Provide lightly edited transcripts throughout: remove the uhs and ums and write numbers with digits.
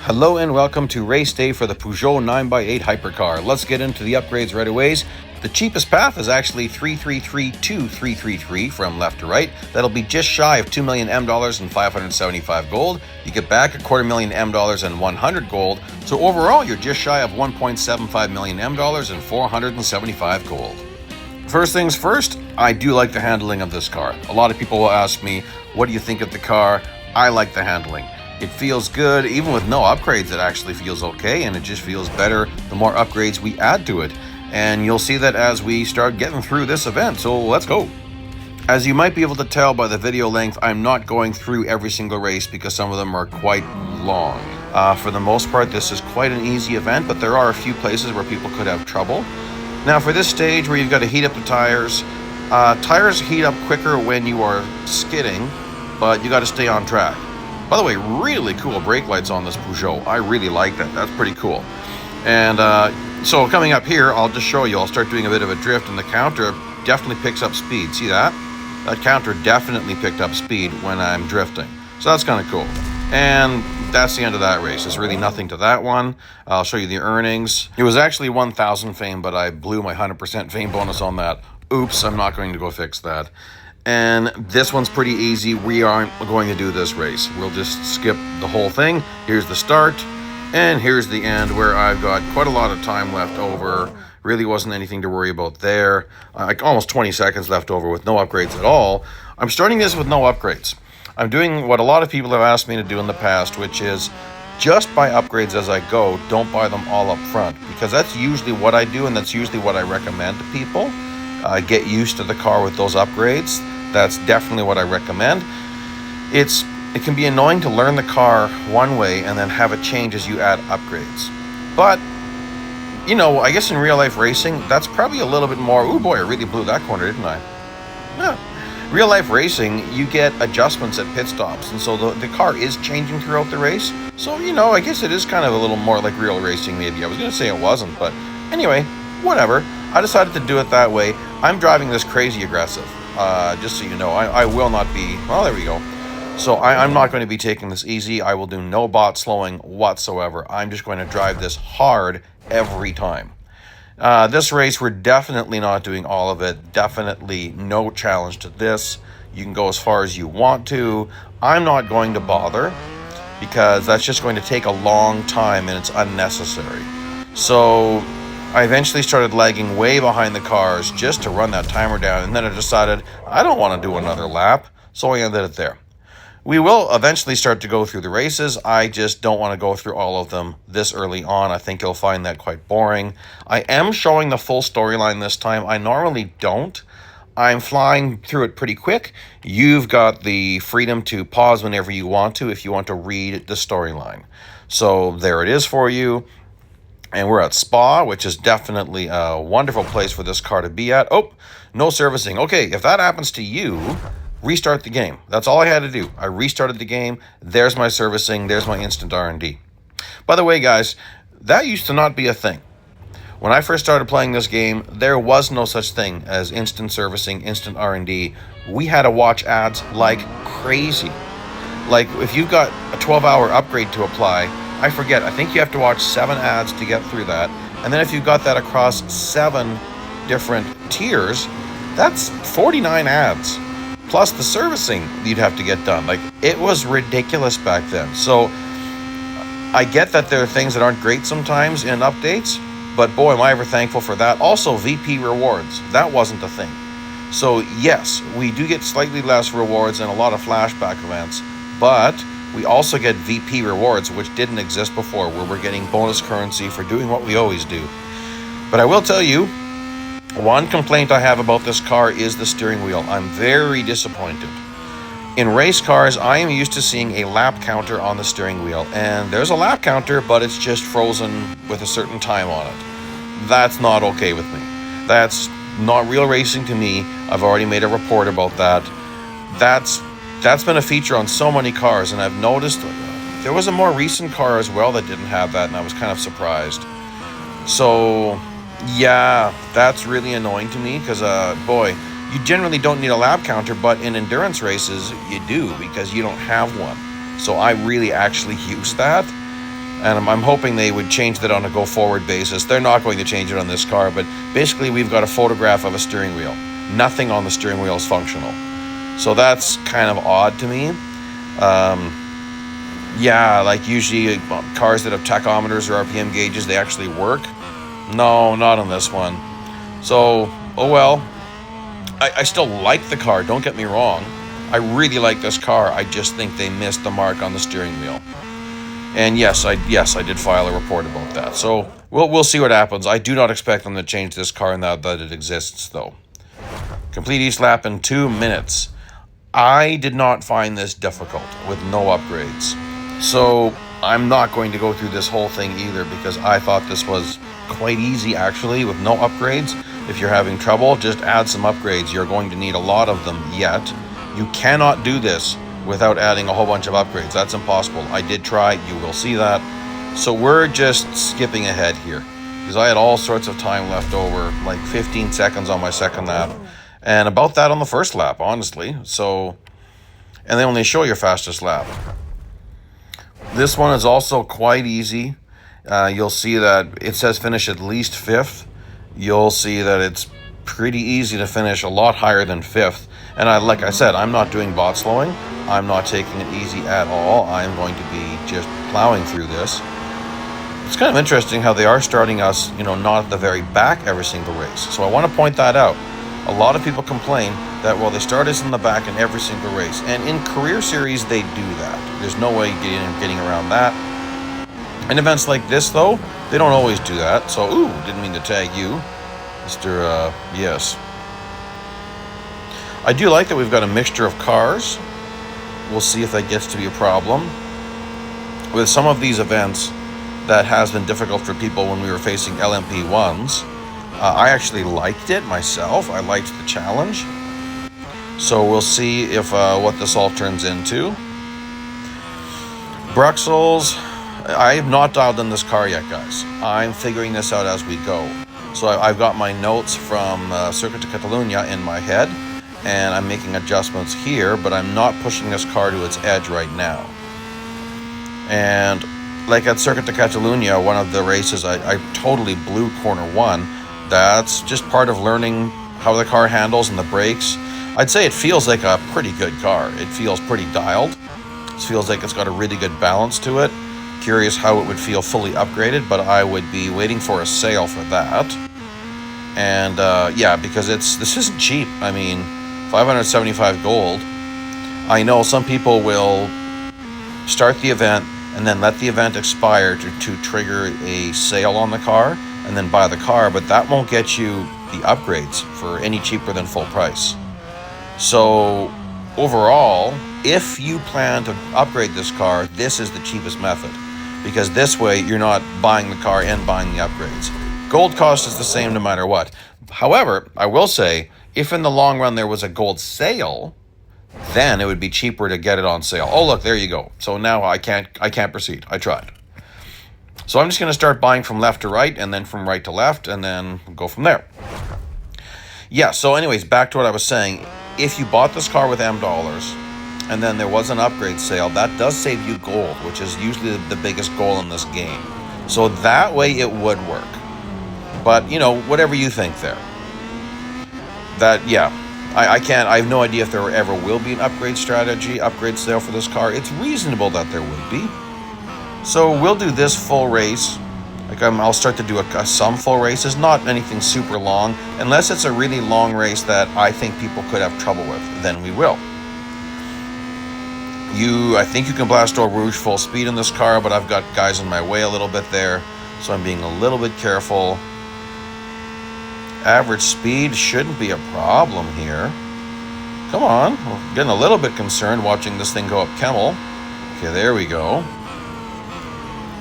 Hello and welcome to race day for the Peugeot 9x8 Hypercar. Let's get into the upgrades right away. The cheapest path is actually 3332333 from left to right. That'll be just shy of 2 million M dollars and 575 gold. You get back a $250,000 M dollars and 100 gold. So overall, you're just shy of 1.75 million M dollars and 475 gold. First things first, I do like the handling of this car. A lot of people will ask me, what do you think of the car? I like the handling. It feels good. Even with no upgrades, it actually feels okay, and it just feels better the more upgrades we add to it. And you'll see that as we start getting through this event, so let's go. As you might be able to tell by the video length, I'm not going through every single race because some of them are quite long. For the most part, this is quite an easy event, but there are a few places where people could have trouble. Now for this stage where you've got to heat up the tires, tires heat up quicker when you are skidding, but you got to stay on track. By the way, really cool brake lights on this Peugeot. I really like that. That's pretty cool. And so coming up here, I'll just show you. I'll start doing a bit of a drift, and the counter definitely picks up speed. See that? That counter definitely picked up speed when I'm drifting. So that's kind of cool. And that's the end of that race. There's really nothing to that one. I'll show you the earnings. It was actually 1,000 fame, but I blew my 100% fame bonus on that. Oops, I'm not going to go fix that. And this one's pretty easy. We aren't going to do this race. We'll just skip the whole thing. Here's the start, and here's the end where I've got quite a lot of time left over. Really wasn't anything to worry about there. Like almost 20 seconds left over with no upgrades at all. I'm starting this with no upgrades. I'm doing what a lot of people have asked me to do in the past, which is just buy upgrades as I go. Don't buy them all up front, because that's usually what I do, and that's usually what I recommend to people. Get used to the car with those upgrades. That's definitely what I recommend. It can be annoying to learn the car one way and then have it change as you add upgrades. But, you know, I guess in real life racing, that's probably a little bit more, oh boy, I really blew that corner, didn't I? Yeah. Real life racing, you get adjustments at pit stops, and so the car is changing throughout the race. So, you know, I guess it is kind of a little more like real racing maybe. I was going to say it wasn't, but anyway, whatever. I decided to do it that way. I'm driving this crazy aggressive. Just so you know, I will not be, well, there we go. So I'm not going to be taking this easy. I will do no bot slowing whatsoever. I'm just going to drive this hard every time. This race, we're definitely not doing all of it. Definitely no challenge to this. You can go as far as you want to. I'm not going to bother because that's just going to take a long time and it's unnecessary. So I eventually started lagging way behind the cars just to run that timer down, and then I decided I don't want to do another lap, so I ended it there. We will eventually start to go through the races. I just don't want to go through all of them this early on. I think you'll find that quite boring. I am showing the full storyline this time. I normally don't. I'm flying through it pretty quick. You've got the freedom to pause whenever you want to if you want to read the storyline. So there it is for you. And we're at Spa, which is definitely a wonderful place for this car to be at. Oh, no servicing. Okay, if that happens to you, restart the game. That's all I had to do. I restarted the game. There's my servicing. There's my instant R&D. By the way, guys, that used to not be a thing. When I first started playing this game, there was no such thing as instant servicing, instant R&D. We had to watch ads like crazy. Like, if you've got a 12-hour upgrade to apply, I forget, I think you have to watch 7 ads to get through that. And then if you got that across 7 different tiers, that's 49 ads. Plus the servicing you'd have to get done. Like, it was ridiculous back then. So I get that there are things that aren't great sometimes in updates, but boy, am I ever thankful for that. Also, VP rewards. That wasn't a thing. So yes, we do get slightly less rewards and a lot of flashback events, but we also get VP rewards, which didn't exist before, where we're getting bonus currency for doing what we always do. But I will tell you, one complaint I have about this car is the steering wheel. I'm very disappointed. In race cars, I am used to seeing a lap counter on the steering wheel, and there's a lap counter, but it's just frozen with a certain time on it. That's not okay with me. That's not real racing to me. I've already made a report about that. That's been a feature on so many cars, and I've noticed there was a more recent car as well that didn't have that, and I was kind of surprised. So yeah, that's really annoying to me because, boy, you generally don't need a lap counter, but in endurance races, you do because you don't have one. So I really actually use that. And I'm hoping they would change that on a go-forward basis. They're not going to change it on this car, but basically we've got a photograph of a steering wheel. Nothing on the steering wheel is functional. So that's kind of odd to me. Yeah, like usually cars that have tachometers or RPM gauges, they actually work. No, not on this one. So, oh well. I still like the car, don't get me wrong. I really like this car. I just think they missed the mark on the steering wheel. And yes, I did file a report about that. So we'll see what happens. I do not expect them to change this car now that it exists, though. Complete east lap in 2 minutes. I did not find this difficult with no upgrades. So I'm not going to go through this whole thing either, because I thought this was quite easy actually with no upgrades. If you're having trouble, just add some upgrades. You're going to need a lot of them yet. You cannot do this without adding a whole bunch of upgrades. That's impossible. I did try, you will see that. So we're just skipping ahead here, because I had all sorts of time left over, like 15 seconds on my second lap, and about that on the first lap, honestly. So, and then when they show your fastest lap. This one is also quite easy. You'll see that it says finish at least 5th. You'll see that it's pretty easy to finish a lot higher than 5th. And like I said, I'm not doing bot slowing. I'm not taking it easy at all. I'm going to be just plowing through this. It's kind of interesting how they are starting us, not at the very back every single race. So I want to point that out. A lot of people complain that, well, they start us in the back in every single race. And in Career Series, they do that. There's no way getting around that. In events like this, though, they don't always do that. So, ooh, didn't mean to tag you, Mr. Yes. I do like that we've got a mixture of cars. We'll see if that gets to be a problem. With some of these events, that has been difficult for people when we were facing LMP1s. I actually liked it myself. I liked the challenge. So we'll see if what this all turns into. Bruxelles, I have not dialed in this car yet, guys. I'm figuring this out as we go. So I've got my notes from Circuit de Catalunya in my head, and I'm making adjustments here, but I'm not pushing this car to its edge right now. And like at Circuit de Catalunya, one of the races, I totally blew corner 1. That's just part of learning how the car handles and the brakes. I'd say it feels like a pretty good car. It feels pretty dialed. It feels like it's got a really good balance to it. Curious how it would feel fully upgraded, but I would be waiting for a sale for that. And yeah, because this isn't cheap. I mean, 575 gold. I know some people will start the event and then let the event expire to trigger a sale on the car and then buy the car, but that won't get you the upgrades for any cheaper than full price. So overall, if you plan to upgrade this car, this is the cheapest method, because this way you're not buying the car and buying the upgrades. Gold cost is the same no matter what. However, I will say, if in the long run there was a gold sale, then it would be cheaper to get it on sale. Oh, look, there you go. So now I can't proceed. I tried. So I'm just going to start buying from left to right and then from right to left and then go from there. Yeah, so anyways, back to what I was saying. If you bought this car with M dollars and then there was an upgrade sale, that does save you gold, which is usually the biggest goal in this game. So that way it would work. But, whatever you think there. That, yeah. I have no idea if there ever will be an upgrade sale for this car. It's reasonable that there would be. So we'll do this full race. Like I'll start to do some full races, not anything super long, unless it's a really long race that I think people could have trouble with, then we will. I think you can blast Eau Rouge full speed in this car, but I've got guys in my way a little bit there, so I'm being a little bit careful. Average speed shouldn't be a problem here. Come on, I'm getting a little bit concerned watching this thing go up Kemmel. Okay, there we go.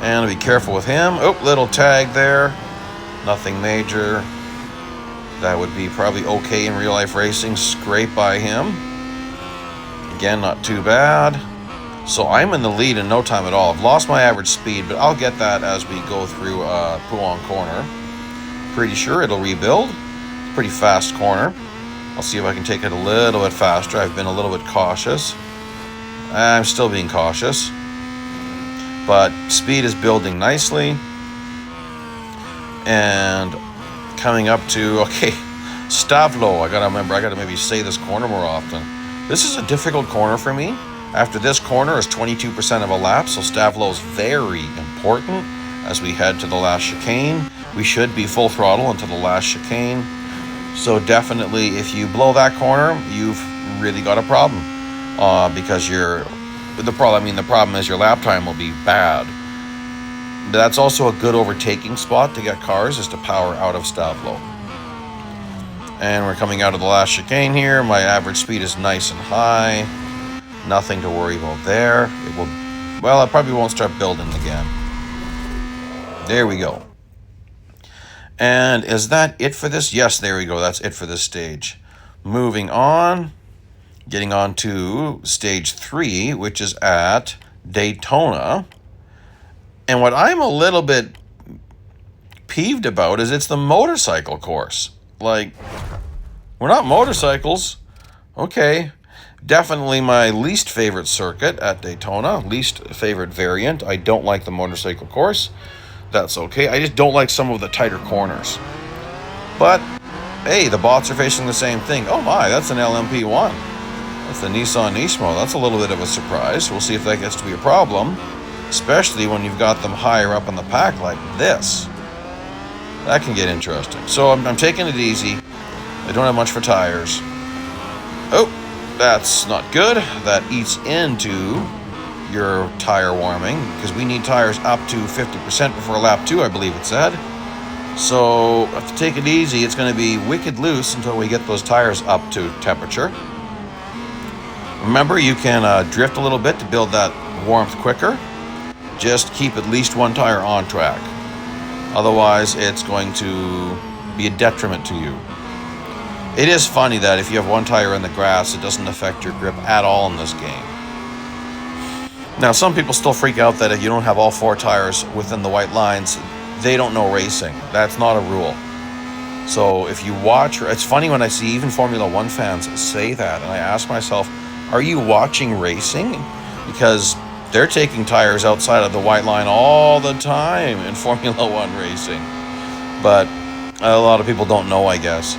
And be careful with him. Oh, little tag there. Nothing major. That would be probably okay in real life racing. Scrape by him. Again, not too bad. So I'm in the lead in no time at all. I've lost my average speed, but I'll get that as we go through Peugout corner. Pretty sure it'll rebuild. Pretty fast corner. I'll see if I can take it a little bit faster. I've been a little bit cautious. I'm still being cautious. But speed is building nicely. And coming up to, okay, Stavlo. I gotta maybe say this corner more often. This is a difficult corner for me. After this corner is 22% of a lap, so Stavlo is very important as we head to the last chicane. We should be full throttle into the last chicane. So definitely, if you blow that corner, you've really got a problem. Because the problem is your lap time will be bad. But that's also a good overtaking spot to get cars, is to power out of Stavlo. And we're coming out of the last chicane here. My average speed is nice and high. Nothing to worry about there. I probably won't start building again. There we go. And is that it for this? Yes, there we go. That's it for this stage. Moving on. Getting on to stage 3, which is at Daytona. And what I'm a little bit peeved about is it's the motorcycle course. Like, we're not motorcycles. Okay. Definitely my least favorite circuit at Daytona. Least favorite variant. I don't like the motorcycle course. That's okay. I just don't like some of the tighter corners. But, hey, the bots are facing the same thing. Oh my, that's an LMP1. That's the Nissan Nismo. That's a little bit of a surprise. We'll see if that gets to be a problem. Especially when you've got them higher up in the pack like this. That can get interesting. So I'm taking it easy. I don't have much for tires. Oh, that's not good. That eats into your tire warming, because we need tires up to 50% before lap 2, I believe it said. So I have to take it easy. It's going to be wicked loose until we get those tires up to temperature. Remember, you can drift a little bit to build that warmth quicker. Just keep at least one tire on track. Otherwise, it's going to be a detriment to you. It is funny that if you have one tire in the grass, it doesn't affect your grip at all in this game. Now, some people still freak out that if you don't have all 4 tires within the white lines, they don't know racing. That's not a rule. So if you watch, it's funny when I see even Formula 1 fans say that, and I ask myself, are you watching racing? Because they're taking tires outside of the white line all the time in Formula 1 racing. But a lot of people don't know, I guess.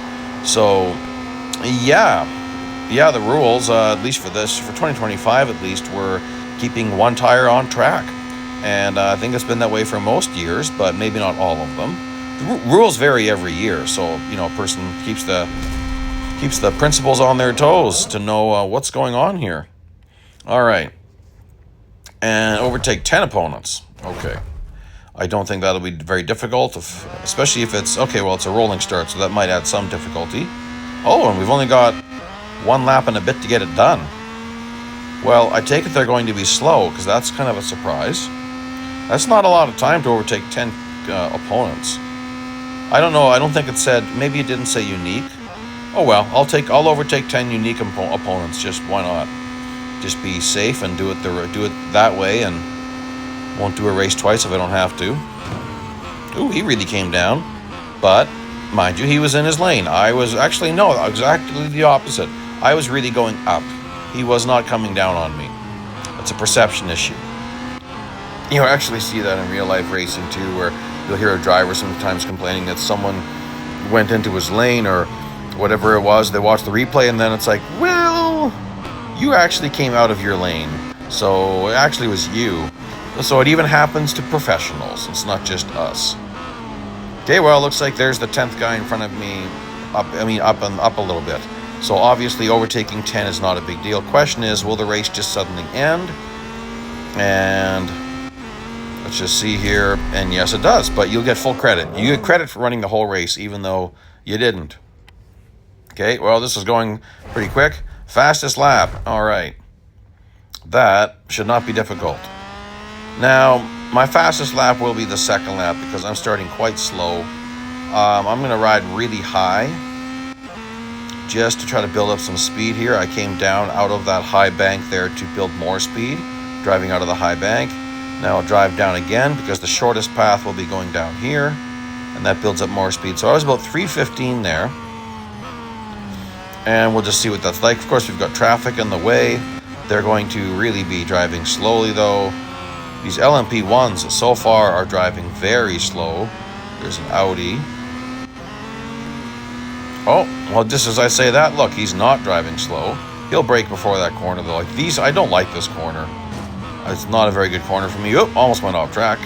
So, yeah, the rules, at least for 2025 at least, we're keeping one tire on track. And I think it's been that way for most years, but maybe not all of them. The rules vary every year, so, a person keeps the principals on their toes to know what's going on here. All right. And overtake 10 opponents. Okay. I don't think that'll be very difficult, especially if it's... Okay, well, it's a rolling start, so that might add some difficulty. Oh, and we've only got 1 lap and a bit to get it done. Well, I take it they're going to be slow, because that's kind of a surprise. That's not a lot of time to overtake 10 opponents. I don't know. I don't think it said... Maybe it didn't say unique. Oh, well, I'll overtake 10 unique opponents. Just why not? Just be safe and do it that way, and won't do a race twice if I don't have to. Ooh, he really came down. But, mind you, he was in his lane. I was actually, no, exactly the opposite. I was really going up. He was not coming down on me. It's a perception issue. You actually see that in real life racing too, where you'll hear a driver sometimes complaining that someone went into his lane or whatever it was. They watch the replay and then it's like, well, you actually came out of your lane. So it actually was you. So it even happens to professionals. It's not just us. Okay, well, it looks like there's the 10th guy in front of me. Up a little bit. So obviously overtaking 10 is not a big deal. Question is, will the race just suddenly end? And let's just see here. And yes, it does. But you'll get full credit. You get credit for running the whole race, even though you didn't. Okay, well, this is going pretty quick. Fastest lap. All right. That should not be difficult. Now, my fastest lap will be the second lap because I'm starting quite slow. I'm going to ride really high just to try to build up some speed here. I came down out of that high bank there to build more speed, driving out of the high bank. Now I'll drive down again because the shortest path will be going down here, and that builds up more speed. So I was about 315 there, and we'll just see what that's like. Of course, we've got traffic in the way. They're going to really be driving slowly, though. These LMP1s so far are driving very slow. There's an Audi. Oh, well, just as I say that, look, he's not driving slow. He'll brake before that corner, though. Like these, I don't like this corner. It's not a very good corner for me. Oh, almost went off track.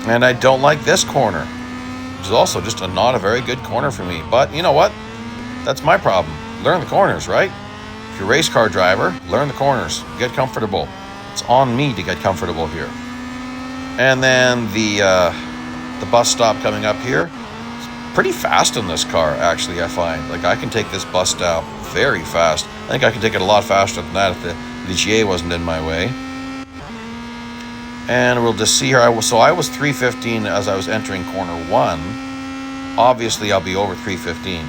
And I don't like this corner, which is also just not a very good corner for me. But you know what? That's my problem. Learn the corners, right? If you're a race car driver, learn the corners. Get comfortable. It's on me to get comfortable here. And then the bus stop coming up here. It's pretty fast in this car, actually, I find. Like, I can take this bus stop very fast. I think I can take it a lot faster than that if the GA wasn't in my way. And we'll just see here. I was 315 as I was entering corner 1. Obviously, I'll be over 315.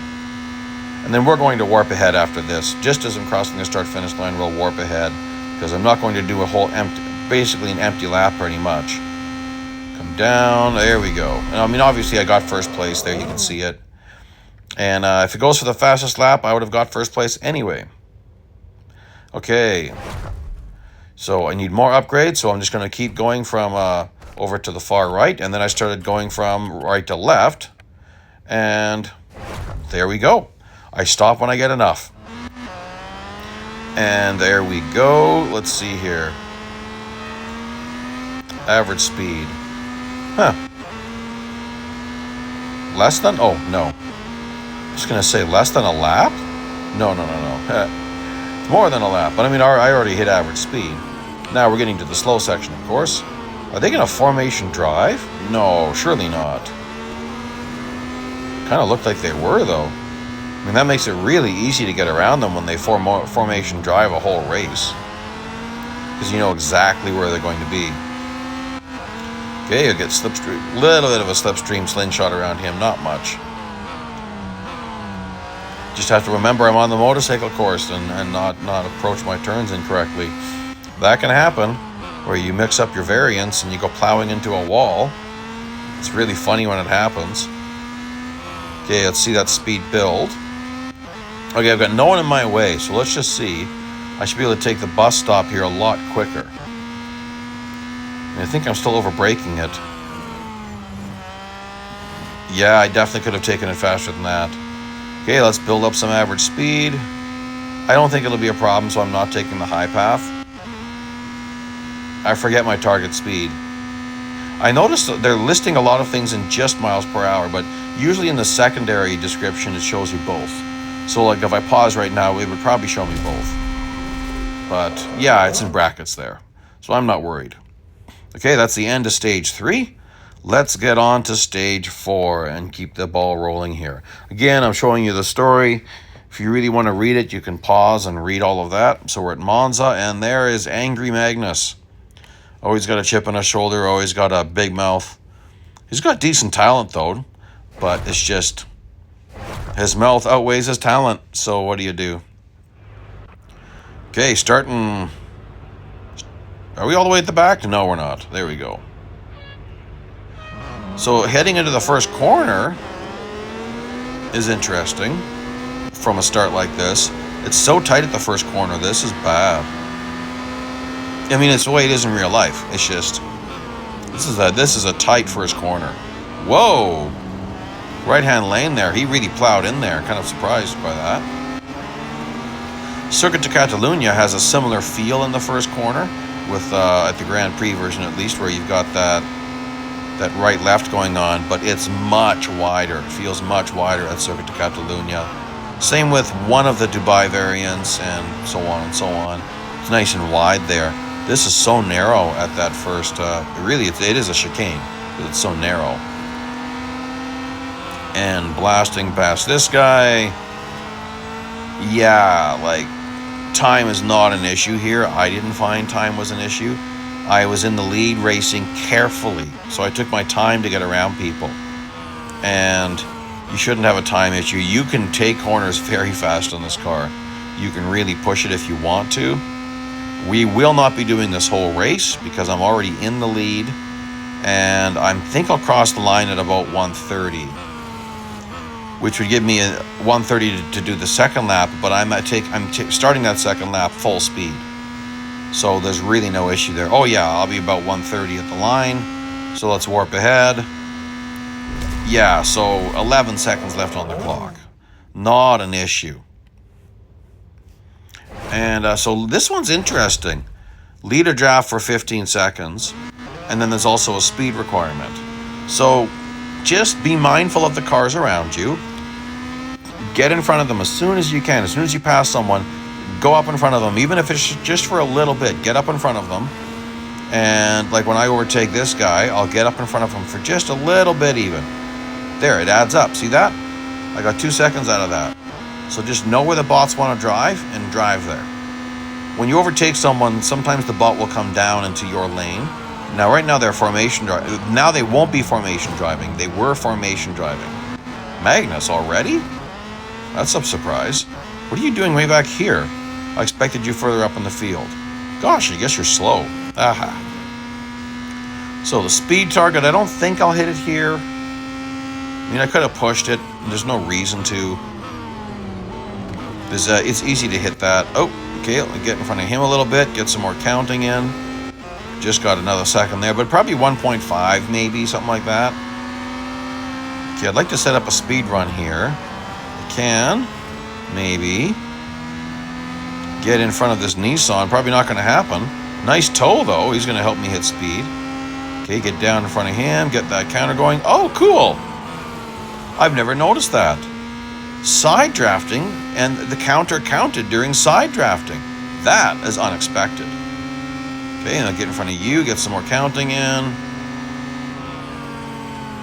And then we're going to warp ahead after this. Just as I'm crossing the start-finish line, we'll warp ahead. Because I'm not going to do a whole basically an empty lap pretty much. Come down. There we go. And I mean, obviously, I got first place there. You can see it. And if it goes for the fastest lap, I would have got first place anyway. Okay. So I need more upgrades, so I'm just going to keep going from over to the far right, and then I started going from right to left, and there we go. I stop when I get enough. And there we go. Let's see here. Average speed. Huh. Less than? Oh, no. I was going to say less than a lap? No. It's more than a lap, but I mean, I already hit average speed. Now we're getting to the slow section, of course. Are they going to formation drive? No, surely not. Kind of looked like they were, though. I mean, that makes it really easy to get around them when they formation drive a whole race. Because you know exactly where they're going to be. Okay, you'll get slipstream. Little bit of a slipstream slingshot around him, not much. Just have to remember I'm on the motorcycle course and not approach my turns incorrectly. That can happen, where you mix up your variants and you go plowing into a wall. It's really funny when it happens. Okay, let's see that speed build. Okay, I've got no one in my way, so let's just see. I should be able to take the bus stop here a lot quicker. And I think I'm still over braking it. Yeah, I definitely could have taken it faster than that. Okay, let's build up some average speed. I don't think it'll be a problem, so I'm not taking the high path. I forget my target speed. I noticed that they're listing a lot of things in just miles per hour, but usually in the secondary description it shows you both. So like if I pause right now, it would probably show me both. But yeah, it's in brackets there. So I'm not worried. Okay, that's the end of stage 3. Let's get on to stage 4 and keep the ball rolling here. Again, I'm showing you the story. If you really want to read it, you can pause and read all of that. So we're at Monza, and there is Angry Magnus. Always got a chip on his shoulder, always got a big mouth. He's got decent talent, though, but it's just his mouth outweighs his talent, so what do you do? Okay, starting... Are we all the way at the back? No, we're not. There we go. So heading into the first corner is interesting from a start like this. It's so tight at the first corner. This is bad. I mean, it's the way it is in real life. It's just, this is a tight first corner. Whoa! Right-hand lane there. He really plowed in there. Kind of surprised by that. Circuit de Catalunya has a similar feel in the first corner, with at the Grand Prix version at least, where you've got that right-left going on, but it's much wider. It feels much wider at Circuit de Catalunya. Same with one of the Dubai variants, and so on and so on. It's nice and wide there. This is so narrow at that first, really, it is a chicane, but it's so narrow. And blasting past this guy. Yeah, like, time is not an issue here. I didn't find time was an issue. I was in the lead racing carefully, so I took my time to get around people. And you shouldn't have a time issue. You can take corners very fast on this car. You can really push it if you want to. We will not be doing this whole race because I'm already in the lead, and I think I'll cross the line at about 1:30, which would give me a 1:30 to do the second lap, but I'm starting that second lap full speed. So there's really no issue there. Oh yeah, I'll be about 130 at the line. So let's warp ahead. Yeah, so 11 seconds left on the clock. Not an issue. And so this one's interesting. Leader draft for 15 seconds. And then there's also a speed requirement. So just be mindful of the cars around you. Get in front of them as soon as you can. As soon as you pass someone, go up in front of them. Even if it's just for a little bit, get up in front of them. And like when I overtake this guy, I'll get up in front of him for just a little bit even. There, it adds up. See that? I got 2 seconds out of that. So just know where the bots want to drive and drive there. When you overtake someone, sometimes the bot will come down into your lane. Now, right now, they're formation driving. Now they won't be formation driving. They were formation driving. Magnus already? That's a surprise. What are you doing way back here? I expected you further up in the field. Gosh, I guess you're slow. Aha. So the speed target, I don't think I'll hit it here. I mean, I could have pushed it. There's no reason to. It's easy to hit that. Oh, okay, let me get in front of him a little bit, get some more counting in. Just got another second there, but probably 1.5 maybe, something like that. Okay, I'd like to set up a speed run here. I can, maybe. Get in front of this Nissan, probably not going to happen. Nice tow though, he's going to help me hit speed. Okay, get down in front of him, get that counter going. Oh, cool! I've never noticed that. Side drafting, and the counter counted during side drafting. That is unexpected. Okay, and I'll get in front of you, get some more counting in.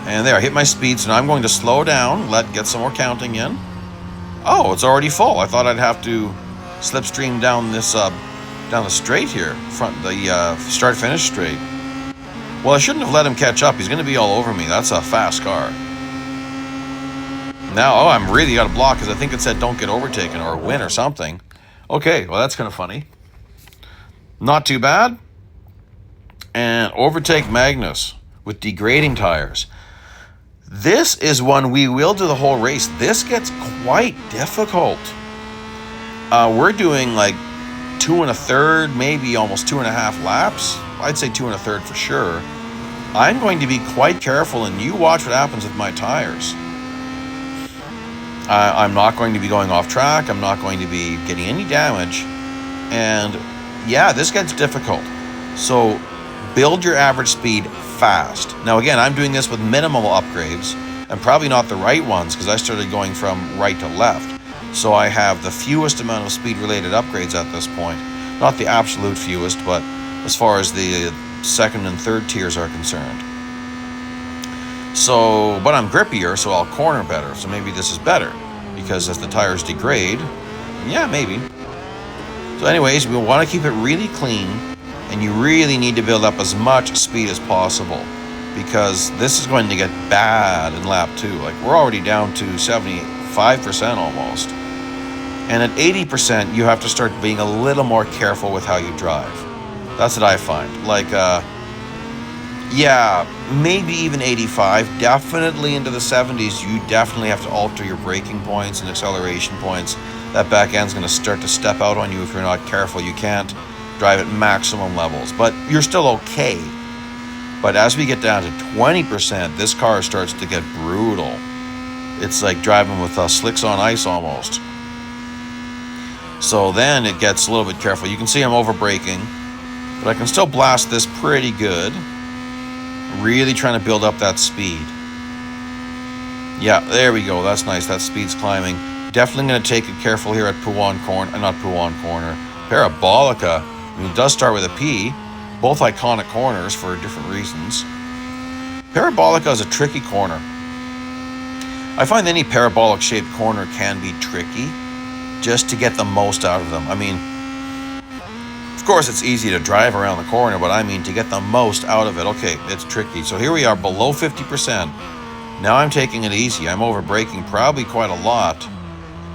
And there, I hit my speed, so now I'm going to slow down, get some more counting in. Oh, it's already full. I thought I'd have to slipstream down this, down the straight here, the start-finish straight. Well, I shouldn't have let him catch up. He's going to be all over me. That's a fast car. Now, I'm really out of block because I think it said don't get overtaken or win or something. Okay, well, that's kind of funny. Not too bad. And overtake Magnus with degrading tires. This is one we will do the whole race. This gets quite difficult. We're doing like 2 1/3, maybe almost 2.5 laps. I'd say 2 1/3 for sure. I'm going to be quite careful, and you watch what happens with my tires. I'm not going to be going off track. I'm not going to be getting any damage. And yeah, this gets difficult. So build your average speed fast. Now again, I'm doing this with minimal upgrades and probably not the right ones because I started going from right to left. So I have the fewest amount of speed related upgrades at this point. Not the absolute fewest, but as far as the second and third tiers are concerned. So, but I'm grippier, so I'll corner better. So maybe this is better because as the tires degrade, yeah, maybe. So anyways, we want to keep it really clean, and you really need to build up as much speed as possible because this is going to get bad in lap 2. Like we're already down to 75% almost. And at 80%, you have to start being a little more careful with how you drive. That's what I find. Like, yeah, maybe even 85, definitely into the 70s, you definitely have to alter your braking points and acceleration points. That back end's going to start to step out on you if you're not careful. You can't drive at maximum levels, but you're still okay. But as we get down to 20%, this car starts to get brutal. It's like driving with slicks on ice almost. So then it gets a little bit careful. You can see I'm over braking, but I can still blast this pretty good. Really trying to build up that speed. Yeah, there we go. That's nice. That speed's climbing. Definitely going to take it careful here at Peugout Corner. Not Peugout Corner. Parabolica. I mean, it does start with a P. Both iconic corners for different reasons. Parabolica is a tricky corner. I find any parabolic shaped corner can be tricky just to get the most out of them. I mean, of course it's easy to drive around the corner, but I mean to get the most out of it. Okay, it's tricky. So here we are below 50%. Now I'm taking it easy. I'm over braking probably quite a lot,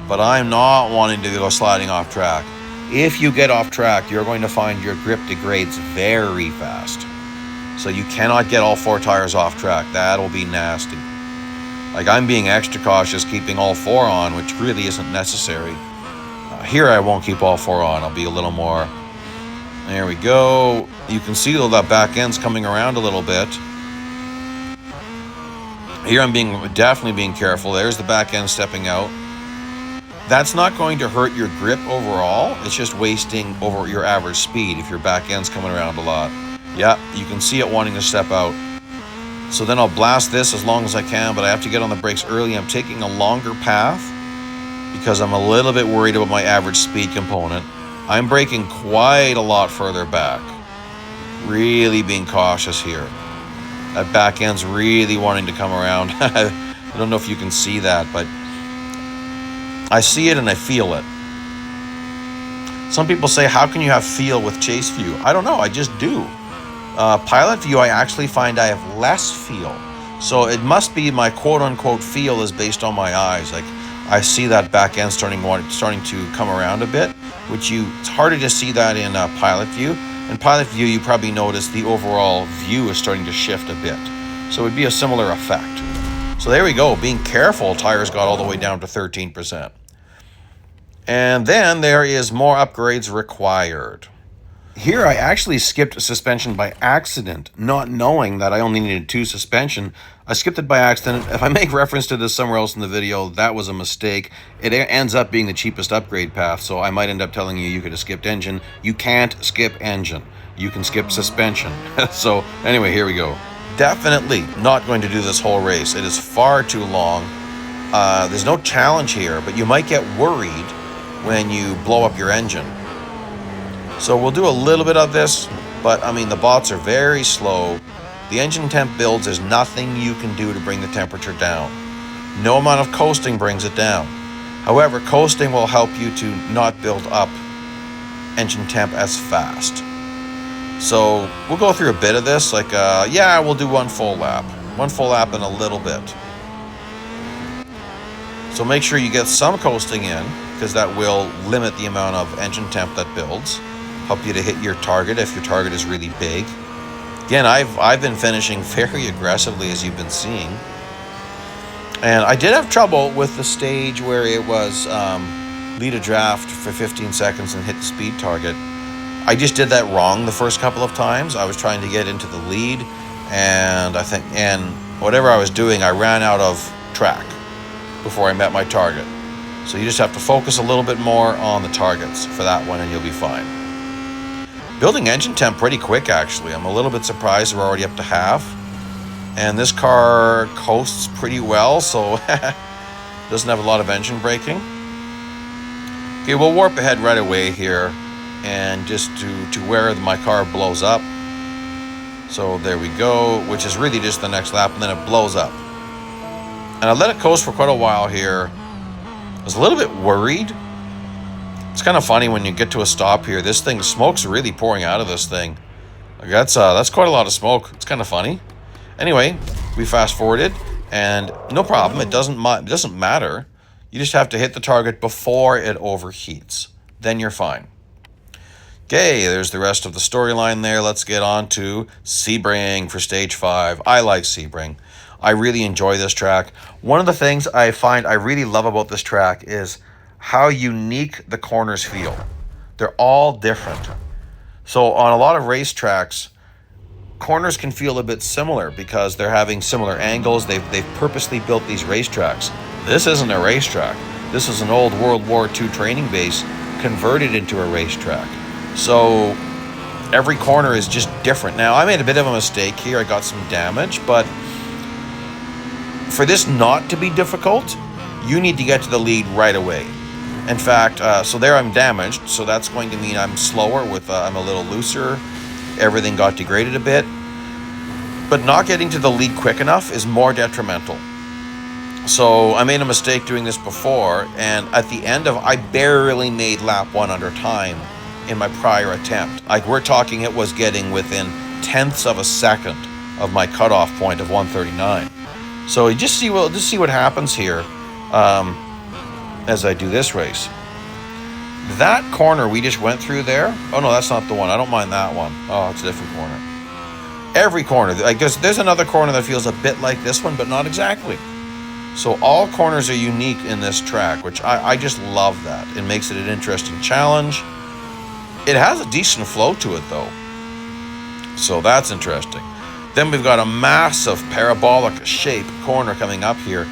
but I'm not wanting to go sliding off track. If you get off track, you're going to find your grip degrades very fast. So you cannot get all 4 tires off track. That'll be nasty. Like I'm being extra cautious keeping all 4 on, which really isn't necessary. Here I won't keep all 4 on. I'll be a little more There we go. You can see though that back end's coming around a little bit. Here I'm definitely being careful. There's the back end stepping out. That's not going to hurt your grip overall. It's just wasting over your average speed if your back end's coming around a lot. Yeah, you can see it wanting to step out. So then I'll blast this as long as I can, but I have to get on the brakes early. I'm taking a longer path because I'm a little bit worried about my average speed component. I'm braking quite a lot further back. Really being cautious here. That back end's really wanting to come around. I don't know if you can see that, but I see it and I feel it. Some people say, how can you have feel with chase view? I don't know, I just do. Pilot view, I actually find I have less feel. So it must be my quote-unquote feel is based on my eyes. Like, I see that back end starting to come around a bit, which it's harder to see that in pilot view. In pilot view, you probably notice the overall view is starting to shift a bit. So it would be a similar effect. So there we go, being careful, tires got all the way down to 13%. And then there is more upgrades required. Here I actually skipped suspension by accident, not knowing that I only needed 2 suspension. I skipped it by accident. If I make reference to this somewhere else in the video, that was a mistake. It ends up being the cheapest upgrade path, so I might end up telling you could have skipped engine. You can't skip engine. You can skip suspension. So anyway, here we go. Definitely not going to do this whole race. It is far too long. There's no challenge here, but you might get worried when you blow up your engine. So we'll do a little bit of this, but I mean the bots are very slow. The engine temp builds, there's nothing you can do to bring the temperature down. No amount of coasting brings it down. However, coasting will help you to not build up engine temp as fast. So we'll go through a bit of this, like yeah, we'll do one full lap in a little bit. So make sure you get some coasting in, because that will limit the amount of engine temp that builds. Help you to hit your target if your target is really big. Again, I've been finishing very aggressively, as you've been seeing. And I did have trouble with the stage where it was lead a draft for 15 seconds and hit the speed target. I just did that wrong the first couple of times. I was trying to get into the lead, and whatever I was doing, I ran out of track before I met my target. So you just have to focus a little bit more on the targets for that one and you'll be fine. Building engine temp pretty quick, actually. I'm a little bit surprised we're already up to half. And this car coasts pretty well, so doesn't have a lot of engine braking. Okay, we'll warp ahead right away here and just to where my car blows up. So there we go, which is really just the next lap, and then it blows up. And I let it coast for quite a while here. I was a little bit worried. It's kind of funny when you get to a stop here. This thing, smoke's really pouring out of this thing. Like that's quite a lot of smoke. It's kind of funny. Anyway, we fast forwarded, and no problem. It doesn't matter. You just have to hit the target before it overheats. Then you're fine. Okay, there's the rest of the storyline there. Let's get on to Sebring for stage 5. I like Sebring. I really enjoy this track. One of the things I find I really love about this track is how unique the corners feel. They're all different. So on a lot of race tracks, corners can feel a bit similar because they're having similar angles. They've purposely built these racetracks. This isn't a racetrack. This is an old World War II training base converted into a racetrack. So every corner is just different. Now, I made a bit of a mistake here. I got some damage, but for this not to be difficult, you need to get to the lead right away. In fact, so there I'm damaged, so that's going to mean I'm slower I'm a little looser. Everything got degraded a bit. But not getting to the lead quick enough is more detrimental. So I made a mistake doing this before, and at the end I barely made lap 1 under time in my prior attempt. Like, we're talking, it was getting within tenths of a second of my cutoff point of 139. So you just see what happens here as I do this race. That corner we just went through there. Oh no, that's not the one. I don't mind that one. Oh, it's a different corner. Every corner, I guess there's another corner that feels a bit like this one, but not exactly. So all corners are unique in this track, which I just love that. It makes it an interesting challenge. It has a decent flow to it though, so that's interesting. Then we've got a massive parabolic shape corner coming up here.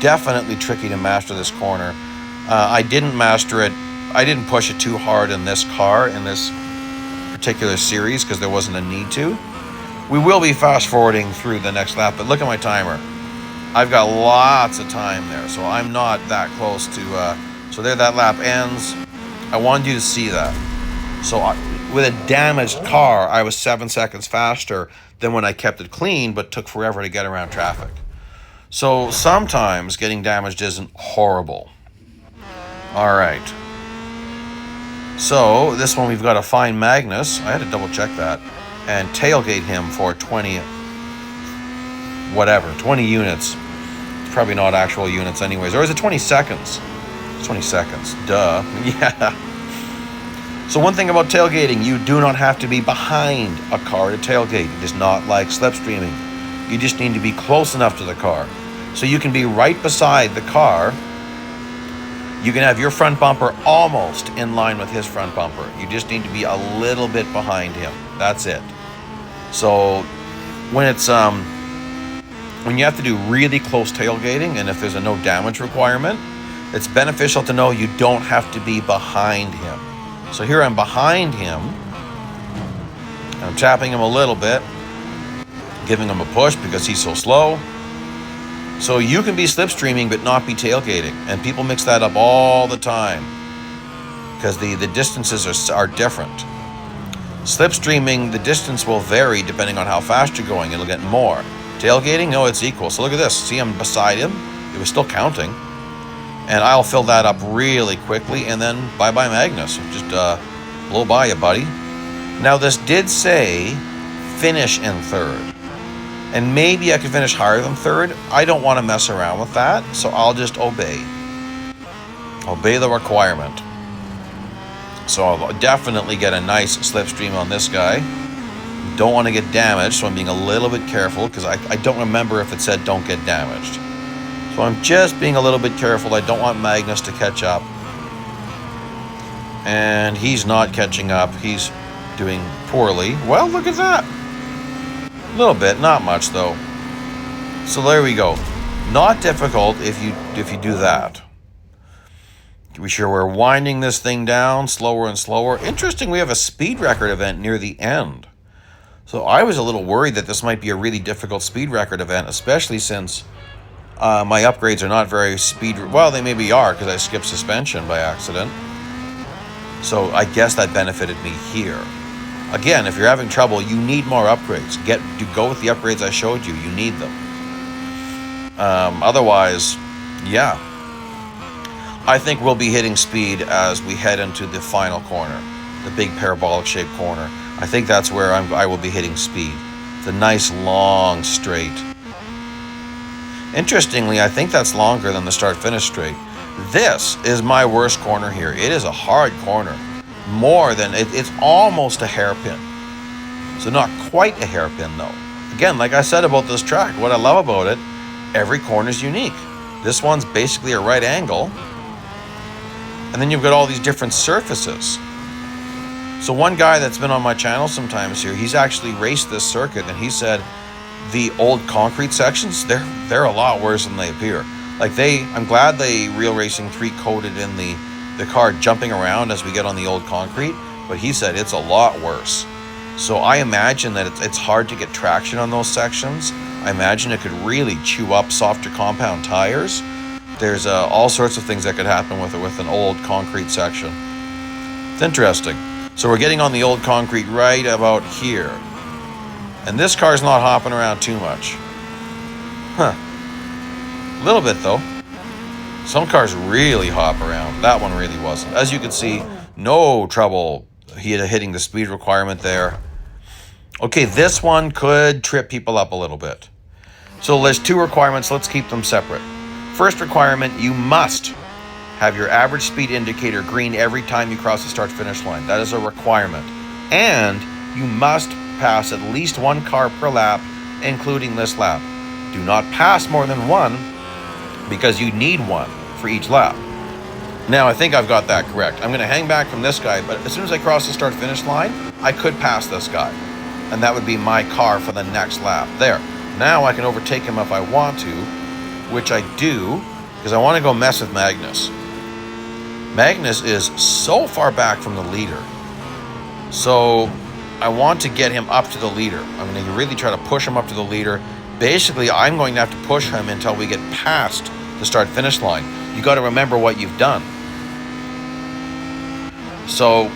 Definitely tricky to master this corner. I didn't master it. I didn't push it too hard in this car, in this particular series, because there wasn't a need to. We will be fast forwarding through the next lap, but look at my timer. I've got lots of time there, so I'm not that close to, so there that lap ends. I wanted you to see that. So with a damaged car, I was 7 seconds faster than when I kept it clean, but took forever to get around traffic. So sometimes getting damaged isn't horrible. All right. So this one we've got to find Magnus. I had to double check that. And tailgate him for 20 units. It's probably not actual units anyways. Or is it 20 seconds? It's 20 seconds. Duh. Yeah. So one thing about tailgating, you do not have to be behind a car to tailgate. It is not like slipstreaming. You just need to be close enough to the car. So you can be right beside the car. You can have your front bumper almost in line with his front bumper. You just need to be a little bit behind him. That's it. So when it's when you have to do really close tailgating, and if there's a no damage requirement, it's beneficial to know you don't have to be behind him. So here I'm behind him, and I'm tapping him a little bit, giving him a push because he's so slow. So you can be slipstreaming but not be tailgating, and people mix that up all the time because the distances are different. Slipstreaming, the distance will vary depending on how fast you're going. It'll get more. Tailgating, no, it's equal. So look at this. See, I'm beside him. It was still counting. And I'll fill that up really quickly, and then bye-bye Magnus. Just blow by you, buddy. Now, this did say finish in third. And maybe I could finish higher than third. I don't want to mess around with that, so I'll just obey. Obey the requirement. So I'll definitely get a nice slipstream on this guy. Don't want to get damaged, so I'm being a little bit careful, because I don't remember if it said don't get damaged. So I'm just being a little bit careful. I don't want Magnus to catch up. And he's not catching up. He's doing poorly. Well, look at that. A little bit, not much though. So there we go. Not difficult if you do that. We're winding this thing down slower and slower. Interesting, we have a speed record event near the end. So I was a little worried that this might be a really difficult speed record event, especially since my upgrades are not very speed... Well, they maybe are, because I skipped suspension by accident. So I guess that benefited me here. Again, if you're having trouble, you need more upgrades. Go with the upgrades I showed you. You need them. Otherwise, yeah. I think we'll be hitting speed as we head into the final corner, the big parabolic shaped corner. I think that's where I will be hitting speed. The nice long straight. Interestingly, I think that's longer than the start-finish straight. This is my worst corner here. It is a hard corner. More than, it's almost a hairpin. So not quite a hairpin though. Again, like I said about this track, what I love about it, every corner is unique. This one's basically a right angle. And then you've got all these different surfaces. So one guy that's been on my channel sometimes here, he's actually raced this circuit, and he said the old concrete sections, they're a lot worse than they appear. Like I'm glad they Real Racing 3 coated in the car jumping around as we get on the old concrete, but he said it's a lot worse. So I imagine that it's hard to get traction on those sections. I imagine it could really chew up softer compound tires. There's all sorts of things that could happen with an old concrete section. It's interesting. So we're getting on the old concrete right about here. And this car's not hopping around too much. Huh. A little bit though. Some cars really hop around. That one really wasn't. As you can see, no trouble hitting the speed requirement there. Okay, this one could trip people up a little bit. So there's two requirements. Let's keep them separate. First requirement, you must have your average speed indicator green every time you cross the start-finish line. That is a requirement. And you must pass at least one car per lap, including this lap. Do not pass more than one, because you need one for each lap. Now, I think I've got that correct. I'm going to hang back from this guy, but as soon as I cross the start-finish line, I could pass this guy. And that would be my car for the next lap. There. Now I can overtake him if I want to, which I do, because I want to go mess with Magnus. Magnus is so far back from the leader. So I want to get him up to the leader. I'm going to really try to push him up to the leader. Basically, I'm going to have to push him until we get past the start-finish line. You got to remember what you've done. So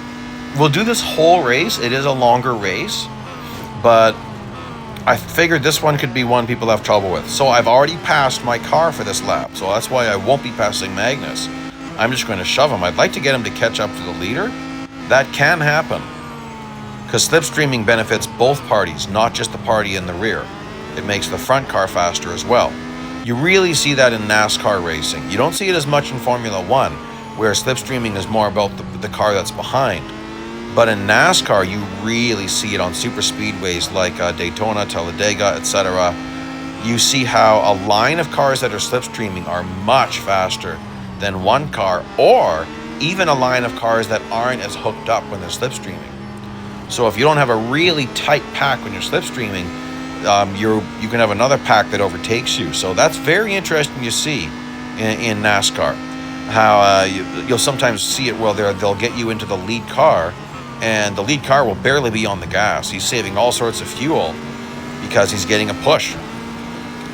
we'll do this whole race. It is a longer race, but I figured this one could be one people have trouble with. So I've already passed my car for this lap, so that's why I won't be passing Magnus. I'm just going to shove him. I'd like to get him to catch up to the leader. That can happen, because slipstreaming benefits both parties, not just the party in the rear. It makes the front car faster as well. You really see that in NASCAR racing. You don't see it as much in Formula One, where slipstreaming is more about the car that's behind. But in NASCAR, you really see it on super speedways like Daytona, Talladega, etc. You see how a line of cars that are slipstreaming are much faster than one car, or even a line of cars that aren't as hooked up when they're slipstreaming. So if you don't have a really tight pack when you're slipstreaming, you can have another pack that overtakes you. So that's very interesting to see in NASCAR. How you'll sometimes see it where they'll get you into the lead car, and the lead car will barely be on the gas. He's saving all sorts of fuel because he's getting a push.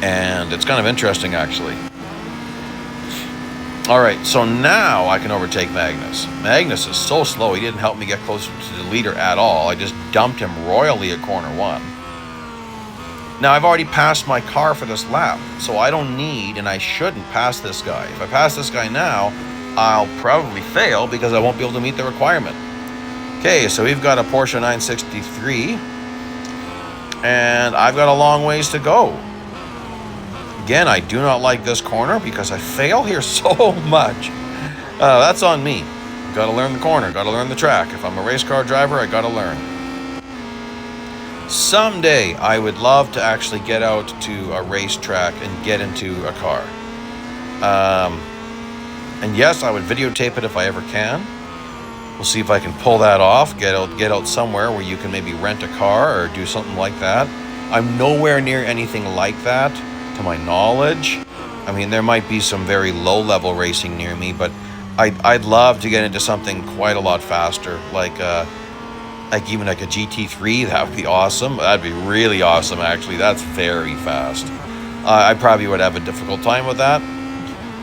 And it's kind of interesting, actually. All right, so now I can overtake Magnus. Magnus is so slow, he didn't help me get closer to the leader at all. I just dumped him royally at corner one. Now, I've already passed my car for this lap, so I don't need, and I shouldn't pass this guy. If I pass this guy now, I'll probably fail because I won't be able to meet the requirement. Okay, so we've got a Porsche 963, and I've got a long ways to go. Again, I do not like this corner because I fail here so much. That's on me. Got to learn the corner, got to learn the track. If I'm a race car driver, I got to learn. Someday, I would love to actually get out to a racetrack and get into a car. And yes, I would videotape it if I ever can. We'll see if I can pull that off, get out somewhere where you can maybe rent a car or do something like that. I'm nowhere near anything like that, to my knowledge. I mean, there might be some very low-level racing near me, but I'd love to get into something quite a lot faster, like even like a GT3. That would be awesome. That'd be really awesome, actually. That's very fast. I probably would have a difficult time with that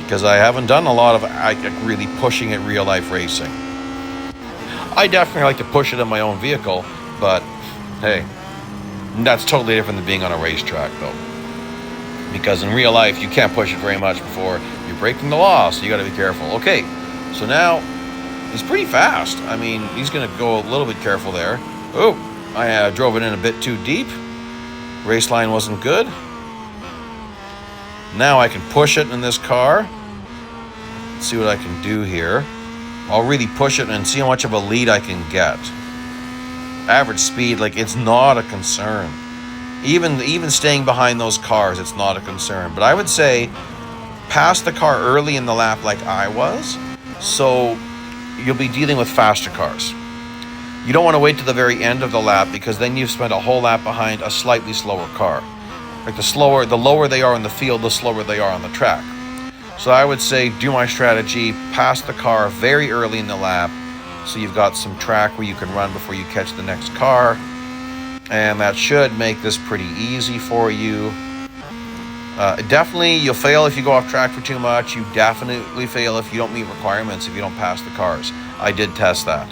because I haven't done a lot of really pushing at real-life racing. I definitely like to push it in my own vehicle, but hey, that's totally different than being on a racetrack, though. Because in real life, you can't push it very much before you're breaking the law, so you got to be careful. Okay, so now he's pretty fast. I mean, he's going to go a little bit careful there. Oh, I drove it in a bit too deep. Race line wasn't good. Now I can push it in this car. Let's see what I can do here. I'll really push it and see how much of a lead I can get. Average speed, like, it's not a concern. Even staying behind those cars, it's not a concern. But I would say pass the car early in the lap like I was, so you'll be dealing with faster cars. You don't want to wait to the very end of the lap because then you've spent a whole lap behind a slightly slower car. Like the lower they are in the field, the slower they are on the track. So I would say do my strategy, pass the car very early in the lap so you've got some track where you can run before you catch the next car. And that should make this pretty easy for you. Definitely, you'll fail if you go off track for too much. You definitely fail if you don't meet requirements, if you don't pass the cars. I did test that.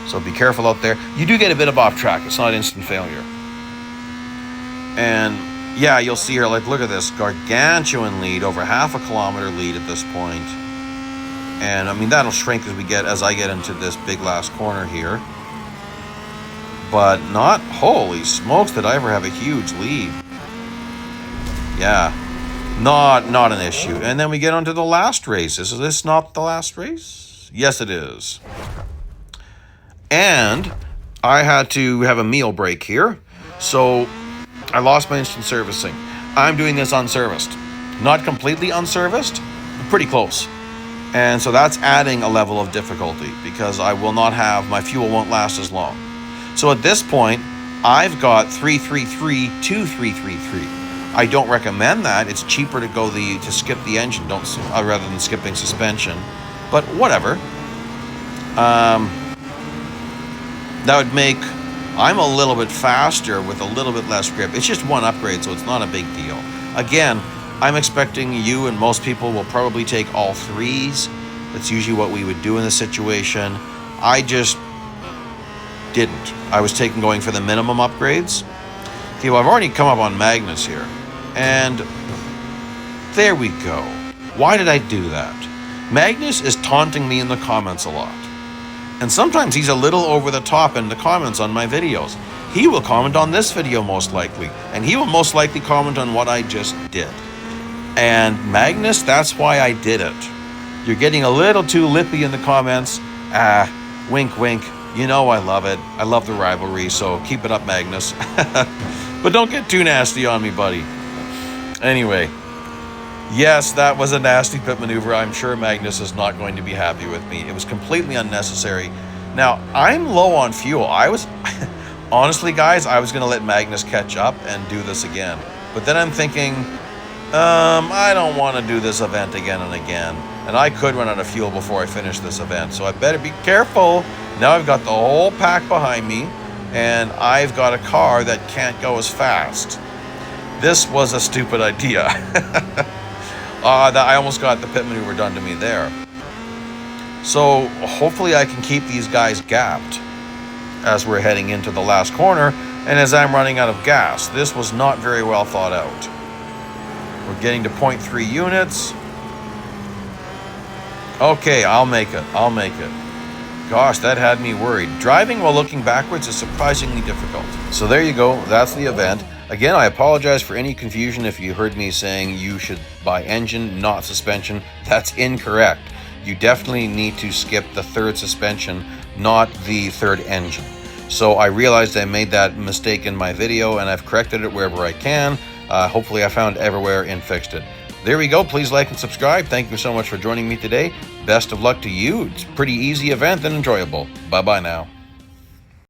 So be careful out there. You do get a bit of off track. It's not instant failure. And yeah, you'll see here, like, look at this gargantuan lead, over half a kilometer lead at this point. And I mean, that'll shrink as I get into this big last corner here. But not, holy smokes, did I ever have a huge lead. Yeah, not an issue. And then we get on to the last race. Is this not the last race? Yes, it is. And I had to have a meal break here. So I lost my instant servicing. I'm doing this unserviced. Not completely unserviced, but pretty close. And so that's adding a level of difficulty because I will not have, my fuel won't last as long. So at this point, I've got 333 to 333. I don't recommend that. It's cheaper to go to skip the engine, rather than skipping suspension. But whatever. That would make, I'm a little bit faster with a little bit less grip. It's just one upgrade, so it's not a big deal. Again, I'm expecting you and most people will probably take all threes. That's usually what we would do in this situation. I just didn't. I was going for the minimum upgrades. Okay, well, I've already come up on Magnus here. And there we go. Why did I do that? Magnus is taunting me in the comments a lot. And sometimes he's a little over the top in the comments on my videos. He will comment on this video most likely. And he will most likely comment on what I just did. And Magnus, that's why I did it. You're getting a little too lippy in the comments. Wink, wink. You know I love it. I love the rivalry, so keep it up, Magnus. But don't get too nasty on me, buddy. Anyway, yes, that was a nasty pit maneuver. I'm sure Magnus is not going to be happy with me. It was completely unnecessary. Now, I'm low on fuel. Honestly, guys, I was going to let Magnus catch up and do this again. But then I'm thinking, I don't want to do this event again and again. And I could run out of fuel before I finish this event. So I better be careful. Now I've got the whole pack behind me. And I've got a car that can't go as fast. This was a stupid idea. I almost got the pit maneuver done to me there. So hopefully I can keep these guys gapped as we're heading into the last corner and as I'm running out of gas. This was not very well thought out. We're getting to 0.3 units. Okay, I'll make it. I'll make it. Gosh, that had me worried. Driving while looking backwards is surprisingly difficult. So there you go. That's the event. Again, I apologize for any confusion if you heard me saying you should buy engine, not suspension. That's incorrect. You definitely need to skip the third suspension, not the third engine. So I realized I made that mistake in my video and I've corrected it wherever I can. Hopefully I found everywhere and fixed it. There we go. Please like and subscribe. Thank you so much for joining me today. Best of luck to you. It's a pretty easy event and enjoyable. Bye-bye now.